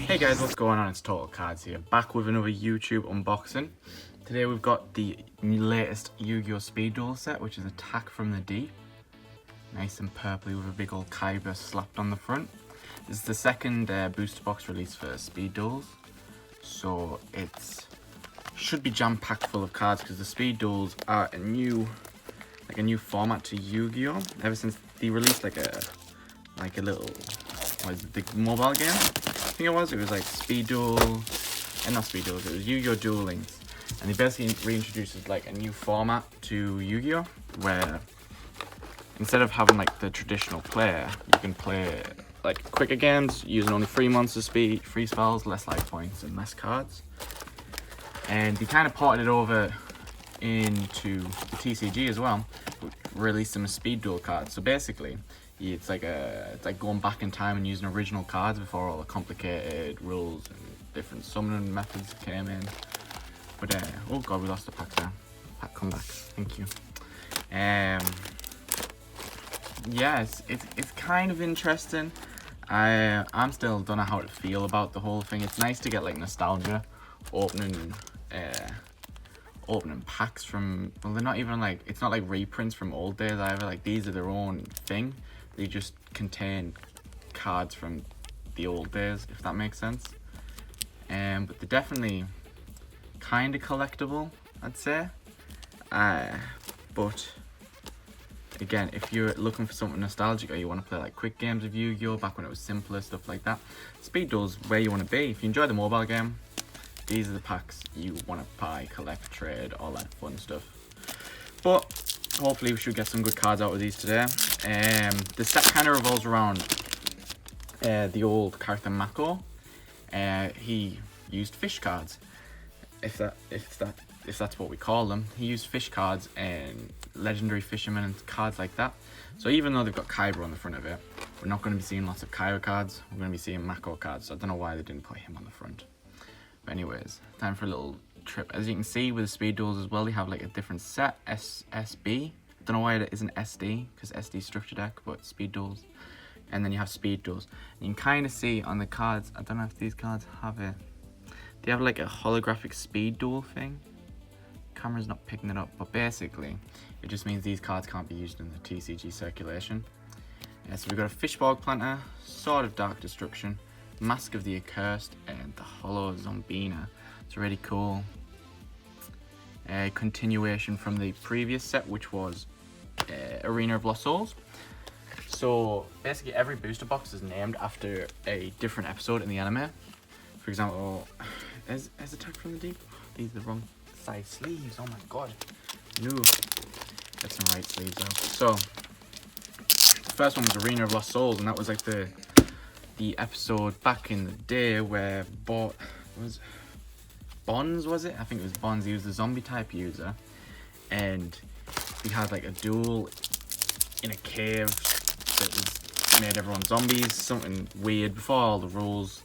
Hey guys, what's going on? It's Total Cards here, back with another YouTube unboxing. Today we've got the latest Yu-Gi-Oh! Speed Duel set, which is Attack from the Deep. Nice and purpley with a big old Kyber slapped on the front. This is the second booster box release for Speed Duels, so it should be jam-packed full of cards because the Speed Duels are a new format to Yu-Gi-Oh! Ever since they released like a little, what is it, the mobile game? I think it was like Speed Duel, and not Speed Duels, it was Yu-Gi-Oh! Duel Links. And they basically reintroduced like a new format to Yu-Gi-Oh! Where instead of having like the traditional player, you can play like quicker games using only 3 monster speed, 3 spells, less life points, and less cards. And they kind of ported it over into the TCG as well, released some Speed Duel cards. So basically, it's like going back in time and using original cards before all the complicated rules and different summoning methods came in. But oh god, we lost the pack there. Pack, come back. Thank you. Yeah, it's kind of interesting. I'm still don't know how to feel about the whole thing. It's nice to get like nostalgia, opening packs from, well, they're not even like, it's not like reprints from old days either. Like, these are their own thing. They just contain cards from the old days, if that makes sense. But they're definitely kind of collectible, I'd say. But again, if you're looking for something nostalgic or you want to play like quick games of Yu-Gi-Oh! Back when it was simpler, stuff like that, Speed Duel's where you want to be. If you enjoy the mobile game, these are the packs you want to buy, collect, trade, all that fun stuff. But hopefully we should get some good cards out of these today. The set kind of revolves around the old character Mako. He used fish cards, if that's what we call them. He used fish cards and legendary fishermen and cards like that. So even though they've got Kyber on the front of it, we're not going to be seeing lots of Kyber cards. We're going to be seeing Mako cards. So I don't know why they didn't put him on the front. But anyways, time for a little trip. As you can see with the Speed Duels as well, they have like a different set, SSB. Don't know why it isn't SD, because SD structure deck, but Speed Duels. And then you have Speed Duels. And you can kind of see on the cards, I don't know if these cards have it. They have like a holographic Speed Duel thing. Camera's not picking it up, but basically, it just means these cards can't be used in the TCG circulation. So we've got a Fishbowl Planter, Sword of Dark Destruction, Mask of the Accursed, and the Hollow Zombina. It's really cool. A continuation from the previous set, which was Arena of Lost Souls. So basically every booster box is named after a different episode in the anime. For example, is Attack from the Deep? These are the wrong size sleeves, oh my god. No. Get some right sleeves out. So the first one was Arena of Lost Souls, and that was like the episode back in the day where Bonds, was it? I think it was Bonds. He was the zombie type user, and he had like a duel in a cave that was made everyone zombies, something weird before all the rules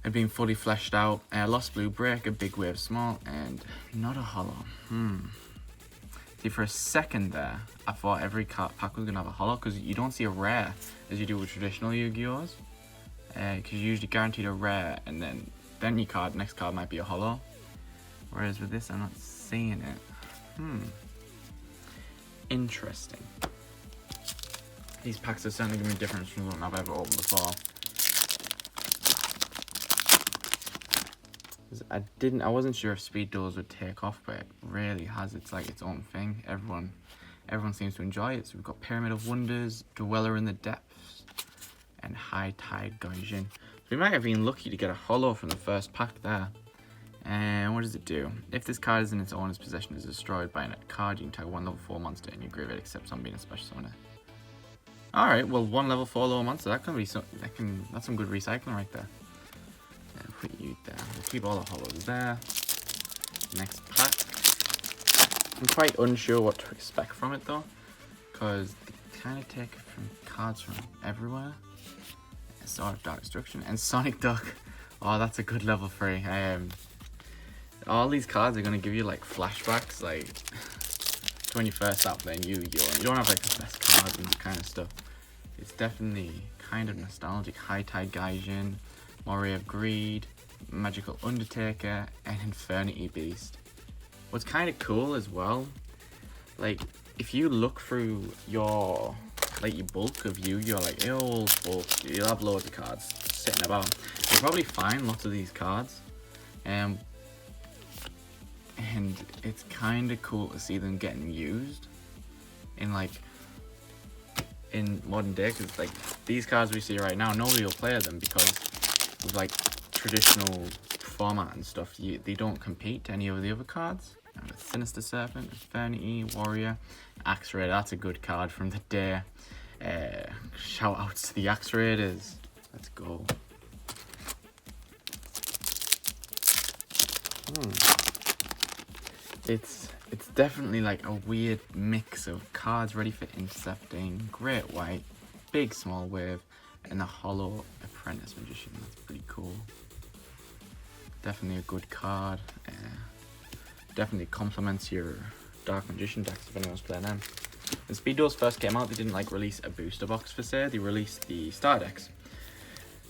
had been fully fleshed out. Lost Blue Break, a Big Wave Small, and not a holo. See, for a second there, I thought every pack was gonna have a holo, because you don't see a rare as you do with traditional Yu-Gi-Ohs. Because you're usually guaranteed a rare, and then your next card might be a holo. Whereas with this, I'm not seeing it. Interesting. These packs are certainly going to be different from what I've ever opened before. I wasn't sure if Speed Duels would take off, but it really has. It's like its own thing. Everyone seems to enjoy it. So we've got Pyramid of Wonders, Dweller in the Depths, and High Tide Gaijin. So we might have been lucky to get a holo from the first pack there. And what does it do? If this card is in its owner's possession is destroyed by a card, you can tag 1 level 4 monster in your graveyard, except on being a special summoner. Alright, well, 1 level 4 lower monster, that's some good recycling right there. Put you there. We'll keep all the holos there. Next pack. I'm quite unsure what to expect from it though, because they kind of take it from cards from everywhere. Sword of Dark Destruction and Sonic Duck. Oh, that's a good level 3. All these cards are going to give you like flashbacks, like to when you first start playing Yu-Gi-Oh! And you don't have like the best cards and kind of stuff. It's definitely kind of nostalgic. High Tide Gaijin, Warrior of Greed, Magical Undertaker, and Infernity Beast. What's kind of cool as well, like if you look through your bulk of Yu-Gi-Oh, like your old bulk, you'll have loads of cards sitting about. You'll probably find lots of these cards, and it's kind of cool to see them getting used in modern day, because like these cards we see right now, nobody will play them because with like traditional format and stuff, they don't compete to any of the other cards. Sinister Serpent, Infernity, Warrior, Axe Raider, that's a good card from the day. Shout outs to the Axe Raiders. Let's go. It's definitely like a weird mix of cards ready for intercepting, Great White, Big Small Wave, and the Hollow Apprentice Magician. That's pretty cool. Definitely a good card. Definitely complements your Dark Magician decks if anyone's playing them. When Speed Duels first came out, they didn't like release a booster box for say, they released the star decks.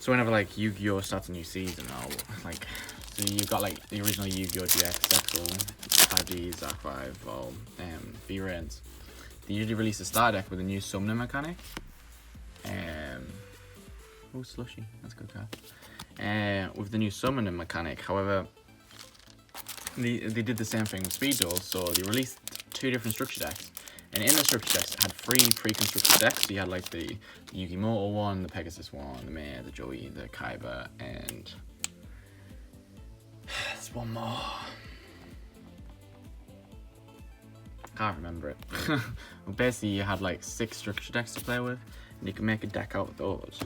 So whenever like Yu-Gi-Oh starts a new season, so you've got like the original Yu-Gi-Oh GX, Zexal, 5G, Zac 5, Vol, V-Rains. They usually release a star deck with a new summoning mechanic. Oh, Slushy, that's a good card. With the new summoning mechanic, however, they did the same thing with Speed Duels, so they released 2 different structure decks. And in the structure decks, it had 3 pre-constructed decks. So you had like the Yugimoto one, the Pegasus one, the Mei, the Joey, the Kaiba, and there's one more. Can't remember it. Well, basically, you had like 6 structure decks to play with, and you can make a deck out of those.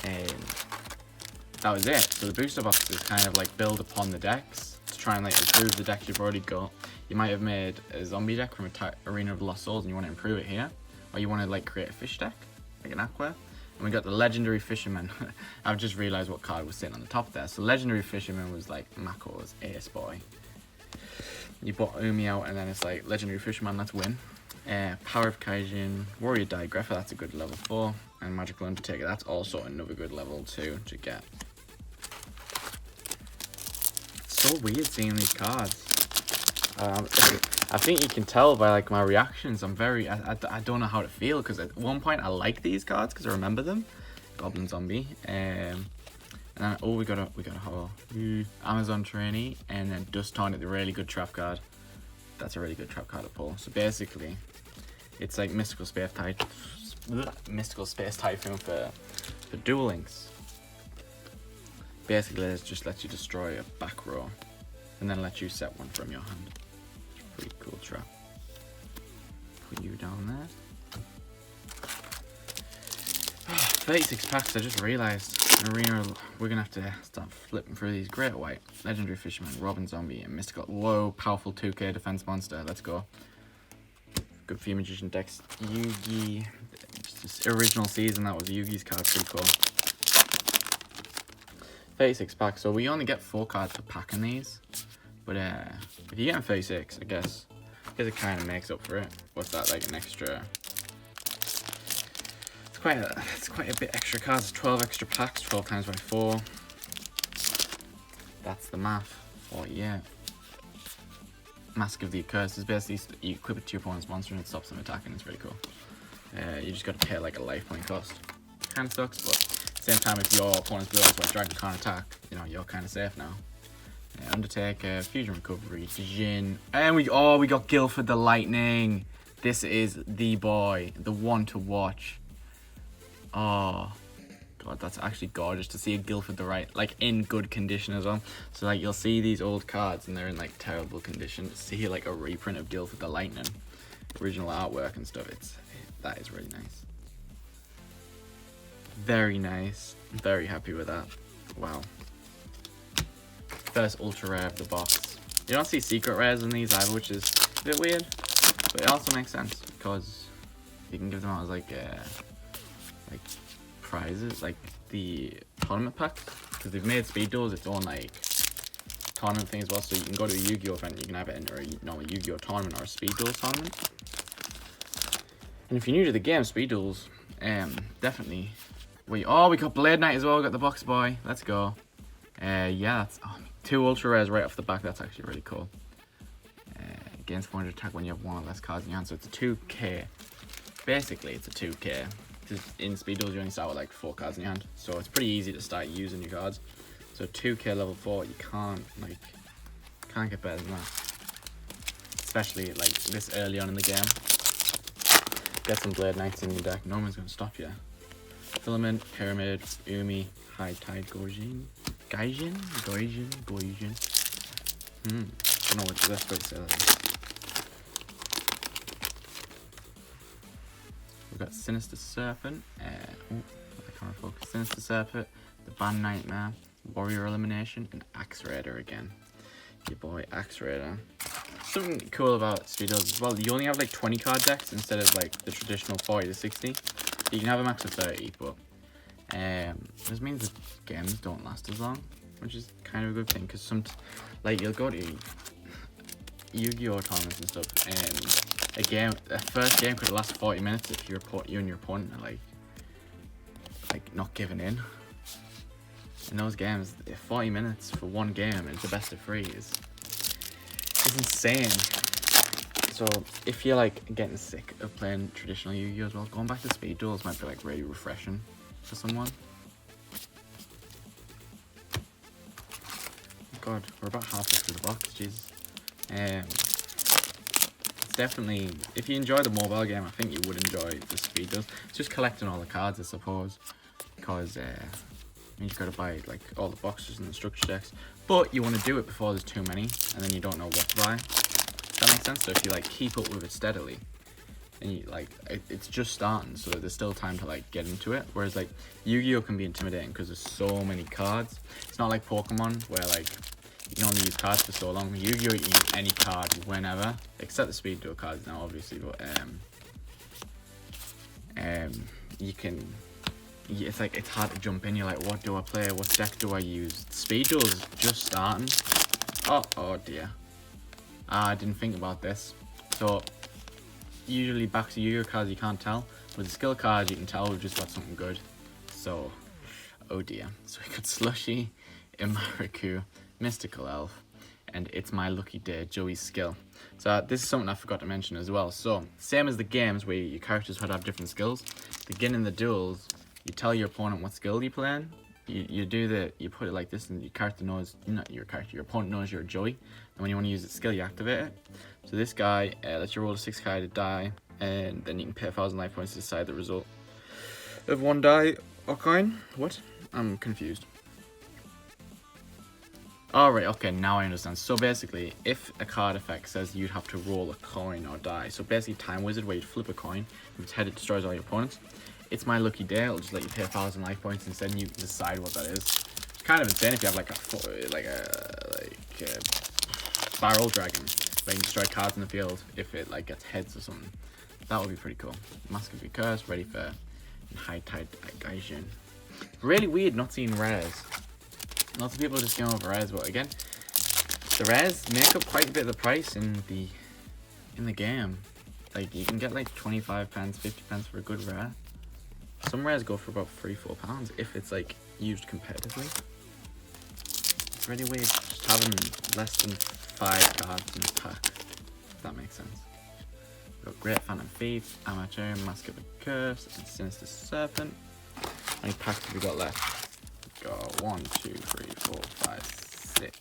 And that was it. So the booster boxes kind of like build upon the decks to try and like improve the decks you've already got. You might have made a zombie deck from Arena of the Lost Souls and you want to improve it here, or you want to like create a fish deck, like an Aqua. And we got the Legendary Fisherman. I've just realized what card was sitting on the top there. So Legendary Fisherman was like Mako's Ace Boy. You bought Umi out and then it's like Legendary Fisherman, let's win. Power of Kaijin, Warrior Digrapher, that's a good level 4. And Magical Undertaker, that's also another good level 2 to get. It's so weird seeing these cards. I think you can tell by like my reactions. I don't know how to feel, because at one point I like these cards because I remember them. Goblin Zombie, and then we got a whole Amazon Trainee, and then Dust Tonic, the really good trap card. That's a really good trap card to pull. So basically, it's like Mystical Space Typhoon for Duel Links. Basically, it just lets you destroy a back row, and then let you set one from your hand. Pretty cool trap. Put you down there. 36 packs, I just realised. Arena, we're going to have to start flipping through these. Great White, Legendary Fisherman, Robin Zombie, and Mystical. Whoa, powerful 2k defense monster. Let's go. Good few Magician decks. Yugi, just original season, that was Yugi's card. Pretty cool. 36 packs, so we only get 4 cards per pack in these. But if you get 36, I guess it kind of makes up for it. What's that, like an extra? It's quite a bit extra cards. 12 extra packs, 12 times by 4. That's the math. Oh yeah. Mask of the Accursed is basically you equip it to your opponent's monster and it stops them attacking. It's really cool. You just got to pay like a life point cost. Kind of sucks, but at the same time, if your opponent's blue, that's why Dragon can't attack. You know, you're kind of safe now. Undertaker, Fusion Recovery, Jin, and we got Guildford the Lightning. This is the boy, the one to watch. Oh god, that's actually gorgeous to see a Guildford the Right, like in good condition as well. So like you'll see these old cards and they're in like terrible condition. To see like a reprint of Guildford the Lightning, original artwork and stuff, that is really nice. Very nice. Very happy with that. Wow. First ultra rare of the box. You don't see secret rares in these either, which is a bit weird, but it also makes sense because you can give them out as like prizes, like the tournament packs, because they've made Speed Duels its own like tournament thing as well. So you can go to a Yu-Gi-Oh event, you can have it in a Yu-Gi-Oh tournament or a Speed Duels tournament. And if you're new to the game, Speed Duels, definitely. We got Blade Knight as well. We got the box boy. Let's go. Yeah, that's 2 ultra rares right off the back. That's actually really cool. Gains 400 attack when you have 1 or less cards in your hand. So it's a 2k. Basically, it's a 2k. In speed duels, you only start with like 4 cards in your hand. So it's pretty easy to start using your cards. So 2k level 4, you can't get better than that. Especially like this early on in the game. Get some Blade Knights in your deck. No one's going to stop you. Filament, Pyramid, Umi, High Tide, Gaijin. Don't know what the best way to say that is. We've got Sinister Serpent. I can't focus. Sinister Serpent, the Band Nightmare, Warrior Elimination, and Axe Raider again. Your boy Axe Raider. Something cool about speed duels as well, you only have like 20 card decks instead of like the traditional 40 to 60. You can have a max of 30, but this means the games don't last as long, which is kind of a good thing, because like you'll go to Yu-Gi-Oh tournaments and stuff, and a first game could last 40 minutes if you and your opponent are like not giving in. In those games, 40 minutes for one game and it's a best of 3 is insane. So if you're like getting sick of playing traditional Yu-Gi-Oh as well, going back to speed duels might be like really refreshing for someone. God, we're about halfway through the box, Jesus. It's definitely, if you enjoy the mobile game, I think you would enjoy the speed duels. It's just collecting all the cards, I suppose, because you gotta buy like all the boxes and the structure decks, but you want to do it before there's too many, and then you don't know what to buy. Does that make sense? So if you like keep up with it steadily, and you like it's just starting, so there's still time to like get into it. Whereas like Yu-Gi-Oh can be intimidating because there's so many cards. It's not like Pokemon where like you can only use cards for so long. Yu-Gi-Oh you can use any card whenever, except the speed duel cards now, obviously. But you can. It's like it's hard to jump in. You're like, what do I play? What deck do I use? Speed duel is just starting. Oh dear. I didn't think about this. So usually back to Yu-Gi-Oh cards you can't tell. With the skill cards you can tell we've just got something good. So oh dear. So we got Slushy, Imariku, Mystical Elf, and It's My Lucky Day, Joey's skill. So this is something I forgot to mention as well. So same as the games where your characters would have different skills. Beginning the duels, you tell your opponent what skill you're playing. You put it like this, and your character knows, not your character, your opponent knows you're a Joey. And when you want to use the skill, you activate it. So this guy lets you roll a 6-sided die, and then you can pay 1,000 life points to decide the result of 1 die or coin. What? I'm confused. Alright, okay, now I understand. So basically, if a card effect says you'd have to roll a coin or die, so basically Time Wizard, where you'd flip a coin, if it's head, it destroys all your opponents. It's My Lucky Day, it'll just let you pay 1,000 life points instead, and you can decide what that is. It's kind of insane if you have like a Barrel Dragon, where you can destroy cards in the field if it like gets heads or something. That would be pretty cool. Mask of Your Curse, ready for High Tide Gaijin. Really weird not seeing rares. Lots of people are just going over rares, but again, the rares make up quite a bit of the price in the game. Like you can get like 25 pence, 50 pence for a good rare. Some rares go for about £3-4 if it's like used competitively. It's really weird just having less than 5 cards in a pack, if that makes sense. We've got Great Phantom Thief, Amateur, Mask of a Curse, and Sinister Serpent. How many packs have we got left? We've got 1, 2, 3, 4, 5, 6.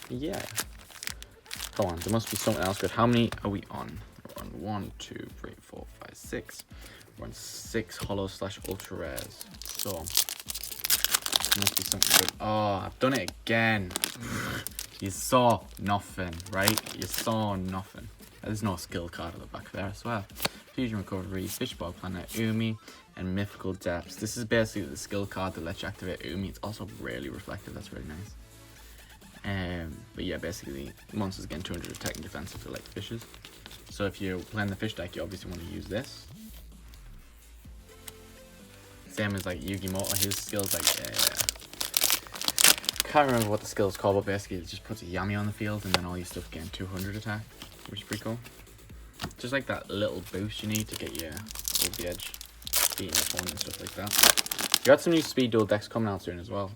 Yeah. Come on, there must be something else good. How many are we on? We're on 1, 2, 3, 4, 5, 6. We're on 6 holo / ultra rares. So there must be something good. Oh, I've done it again. You saw nothing, right? You saw nothing. There's no skill card at the back there, I swear. Fusion Recovery, Fishball Planet, Umi, and Mythical Depths. This is basically the skill card that lets you activate Umi. It's also really reflective. That's really nice. But yeah, basically, monsters gain 200 attack and defense if they're like fishes. So if you're playing the fish deck, you obviously want to use this. Same as like Yugi Moto, his skills like can't remember what the skill's called, but basically it just puts a Yami on the field and then all your stuff gain 200 attack, which is pretty cool. Just like that little boost you need to get you over the edge, beating your opponent and stuff like that. You got some new speed duel decks coming out soon as well,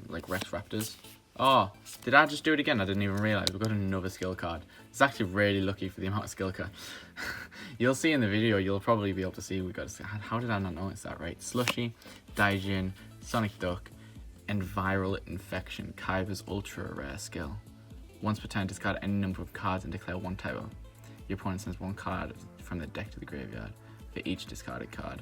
like Rex Raptors. Oh, did I just do it again? I didn't even realise. We've got another skill card. It's actually really lucky for the amount of skill card. You'll see in the video, you'll probably be able to see we got. How did I not notice that, right? Slushy, Daijin, Sonic Duck, and Viral Infection. Kaiba's ultra rare skill. Once per turn, discard any number of cards and declare one typo. Your opponent sends one card from the deck to the graveyard for each discarded card.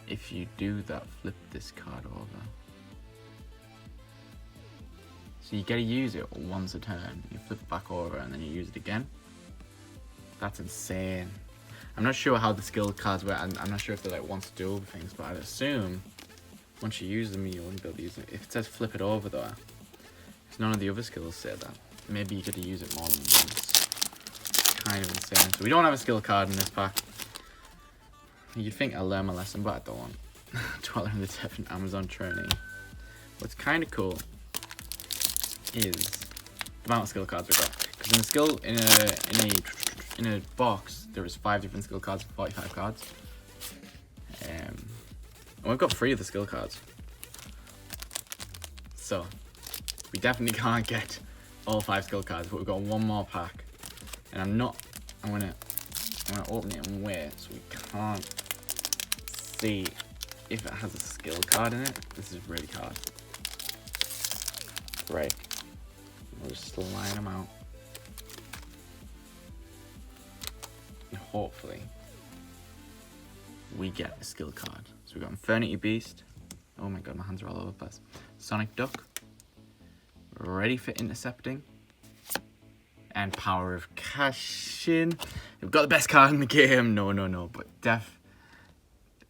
If you do that, flip this card over. So you gotta use it once a turn. You flip it back over and then you use it again. That's insane. I'm not sure how the skill cards work. I'm not sure if they're like once dual things, but I'd assume once you use them, you wouldn't be able to use it. If it says flip it over though, because none of the other skills say that. Maybe you get to use it more than once. Kind of insane. So we don't have a skill card in this pack. You'd think I'll learn my lesson, but I don't. Dweller in the Depth and Amazon Trainee. What's kind of cool is the amount of skill cards we've got. Because in the skill in a box, there is 5 different skill cards for 45 cards. And we've got 3 of the skill cards. So we definitely can't get all 5 skill cards, but we've got one more pack. And I'm gonna open it and wait so we can't see if it has a skill card in it. This is really hard. Right. We'll just line them out. And hopefully we get a skill card. So we've got Infernity Beast. Oh my god, my hands are all over the place. Sonic Duck. Ready for intercepting. And Power of Cashin. We've got the best card in the game. No. But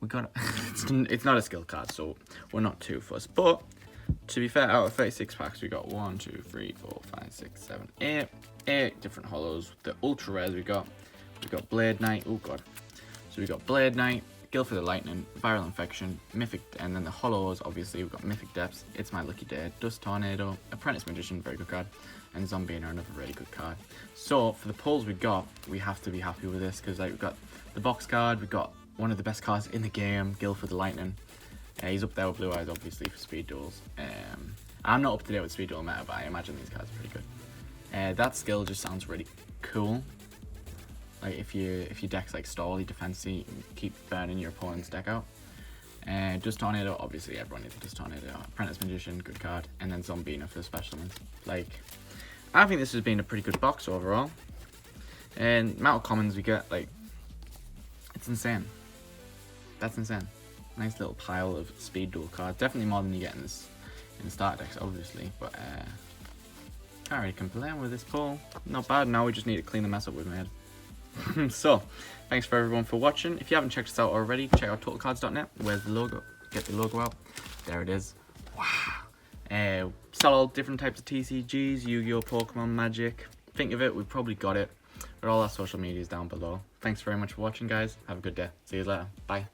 we got it's not a skill card, so we're not too fussed. But to be fair, out of 36 packs, we got 1, 2, 3, 4, 5, 6, 7, 8 different holos. The ultra rares we got Blade Knight. Oh god. So we got Blade Knight, Gill for the Lightning, Viral Infection, Mythic, and then the holos. Obviously, we've got Mythic Depths, It's My Lucky Day, Dust Tornado, Apprentice Magician, very good card, and Zombina, another really good card. So for the pulls we got, we have to be happy with this because like we've got the box card, we've got one of the best cards in the game, Gill for the Lightning. He's up there with Blue Eyes, obviously, for speed duels. I'm not up to date with speed duel meta, but I imagine these cards are pretty good. That skill just sounds really cool. Like if your deck's like stally, defensy, keep burning your opponent's deck out. Dust Tornado, obviously everyone needs a Dust Tornado. Apprentice Magician, good card, and then Zombina for the specialments. Like, I think this has been a pretty good box overall. And amount of commons we get, like, it's insane. That's insane. Nice little pile of speed duel cards. Definitely more than you get in the start decks, obviously. But can't really complain with this pull. Not bad. Now we just need to clean the mess up we've made. So, thanks for everyone for watching. If you haven't checked us out already, check out totalcards.net. Where's the logo? Get the logo out. There it is. Wow. Sell all different types of TCGs, Yu-Gi-Oh, Pokemon, Magic. Think of it, we've probably got it. But all our social media is down below. Thanks very much for watching, guys. Have a good day. See you later. Bye.